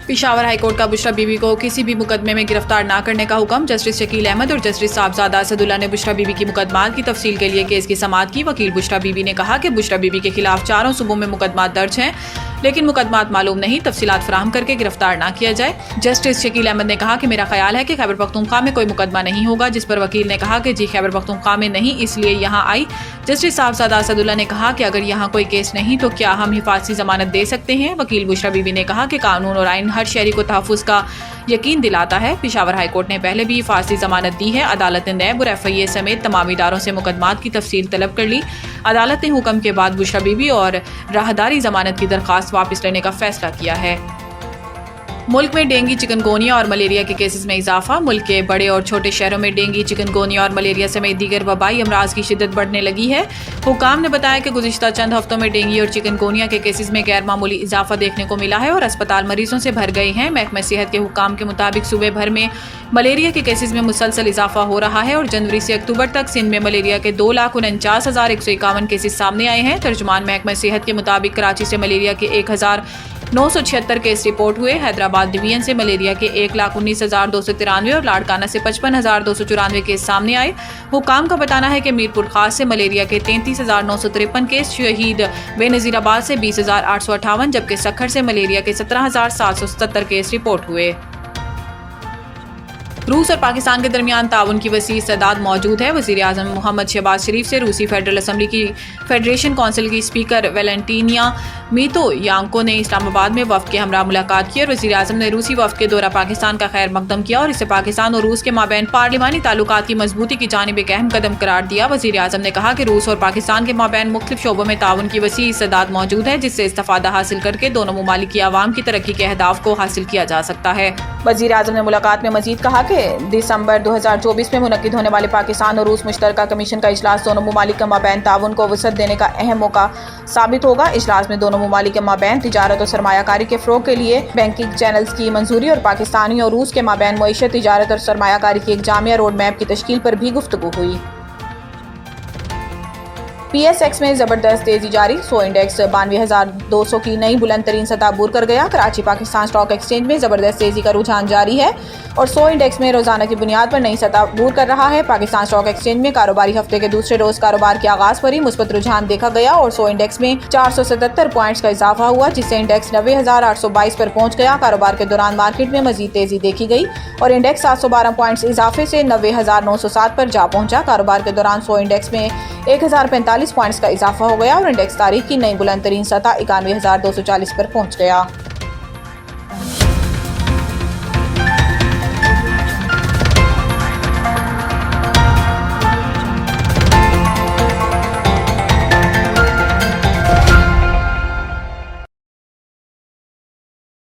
Peshawar high court का बुशरा बीबी को किसी भी मुकदमे में गिरफ्तार न करने का हुक्म। जस्टिस शकील अहमद और जस्टिस साहबजादा असदुल्ला ने बुशरा बीबी की मुकदमात की तफसील के लिए केस की समाअत की। वकील बुशरा बीबी ने कहा कि बुशरा बीबी के खिलाफ 4 सूबों में मुकदमात दर्ज हैं, लेकिन मुकदमात मालूम नहीं, तफसीलात फराहम करके गिरफ्तार न किया जाए। जस्टिस शकील अहमद ने कहा कि मेरा ख्याल है कि खैबर पख्तूनख्वा में कोई मुकदमा नहीं होगा, जिस पर वकील ने कहा कि जी खैबर पख्तूनख्वा में नहीं, इसलिए यहाँ आई। जस्टिस साहबजादा असदुल्ला ने कहा कि अगर यहाँ कोई केस नहीं तो क्या हम हिफाजती जमानत दे सकते हैं। वकील बुशरा बीबी ने कहा कि कानून और आइन हर शहरी को तहफ़्फ़ुज़ का यकीन दिलाता है। पेशावर हाईकोर्ट ने पहले भी हिफाजती जमानत दी है। अदालत ने नैब और FIA समेत तमाम इदारों से मुकदमात की तफसील तलब कर ली। अदालत ने हुक्म के बाद बुशरा बीबी और राहदारी जमानत की दरख्वास्त वापस लेने का फैसला किया है। मुल्क में डेंगू, चिकनगोनिया और मलेरिया के केसेस में इजाफा। मुल्क के बड़े और छोटे शहरों में डेंगू, चिकनगोनिया और मलेरिया समेत दीगर वबाई अमराज की शिद्दत बढ़ने लगी है। हुकाम ने बताया कि गुज़िश्ता चंद हफ्तों में डेंगू और चिकनगोनिया के केसेस में गैर मामूली इजाफा देखने को मिला है और अस्पताल मरीजों से भर गए हैं। महकमा सेहत के हुकाम के मुताबिक सूबे भर में मलेरिया के केसेस में मुसलसल इजाफा हो रहा है और जनवरी से अक्टूबर तक सिंध में मलेरिया के 2,49,151 केसेस सामने आए हैं। तर्जुमान महकमा सेहत के मुताबिक कराची से मलेरिया के 1,976 केस रिपोर्ट हुए। हैदराबाद डिवीजन से मलेरिया के 1,19,293 और लाड़काना से 55,294 केस सामने आए। हुकाम का बताना है कि मीरपुर खास से मलेरिया के 33,953 केस, शहीद बेनज़ीराबाद से 20,858 जबकि सक्खर से मलेरिया के 17,777 केस रिपोर्ट हुए। रूस और पाकिस्तान के दरमियान ताउन की वसी इस्तेदाद मौजूद है। वज़ीर आज़म मोहम्मद शहबाज शरीफ से रूसी फेडरल असम्बली की फेडरेशन काउंसिल की स्पीकर वेलेंटीनिया मितोयांको ने इस्लामाबाद में वफ़द के हमरा मुलाकात की और वज़ीर आज़म ने रूसी वफ़द के दौरा पाकिस्तान का खैर मकदम किया और इसे पाकिस्तान और रूस के माबैन पार्लिमानी ताल्लुकात की मजबूती की जानिब एक अहम कदम करार दिया। वज़ीर आज़म ने कहा कि रूस और पाकिस्तान के माबैन मुख्तलिफ शोबों में ताउन की वसी इस्तेदाद मौजूद है, जिससे इस्तिफ़ादा हासिल करके दोनों ममालिक की आवाम की तरक्की के अहदाफ को हासिल किया जा सकता है। वज़ीर आज़म ने मुलाकात में मजीद कहा कि दिसंबर 2024 में मुनक्किद होने वाले पाकिस्तान और रूस मुश्तरका कमीशन का इजलास दोनों ममालिक के माबैन ताउन को वसअत देने का अहम मौका साबित होगा। इजलास में दोनों ममालिक के माबैन तिजारत और सरमायाकारी के फ़रोग़ के लिए बैंकिंग चैनल्स की मंजूरी और पाकिस्तानी और रूस के माबैन मईशत, तिजारत और सरमायाकारी की एक जामिया रोड मैप की तश्कील पर भी गुफ्तगू हुई। PSX में जबरदस्त तेजी जारी। सो इंडेक्स 92,200 की नई बुलंद तरीन सतह अबूर कर गया। कराची पाकिस्तान स्टॉक एक्सचेंज में जबरदस्त तेजी का रुझान जारी है और सो इंडेक्स में रोजाना की बुनियाद पर नई सतह अबूर कर रहा है। पाकिस्तान स्टॉक एक्सचेंज में कारोबारी हफ्ते के दूसरे रोज कारोबार के आगाज पर ही मुस्बत रुझान देखा गया और सो इंडेक्स में 477 पॉइंट्स का इजाफा हुआ, जिससे इंडेक्स 90,822 पर पहुंच गया। कारोबार के दौरान मार्केट में मजीद तेजी देखी गई और इंडेक्स 712 पॉइंट्स इजाफे से 90,907 पर जा पहुंचा। कारोबार के दौरान सो इंडेक्स में 1,045 पॉइंट्स का इजाफा हो गया और इंडेक्स तारीख की नई बुलंद तरीन सतह 91,240 पर पहुंच गया।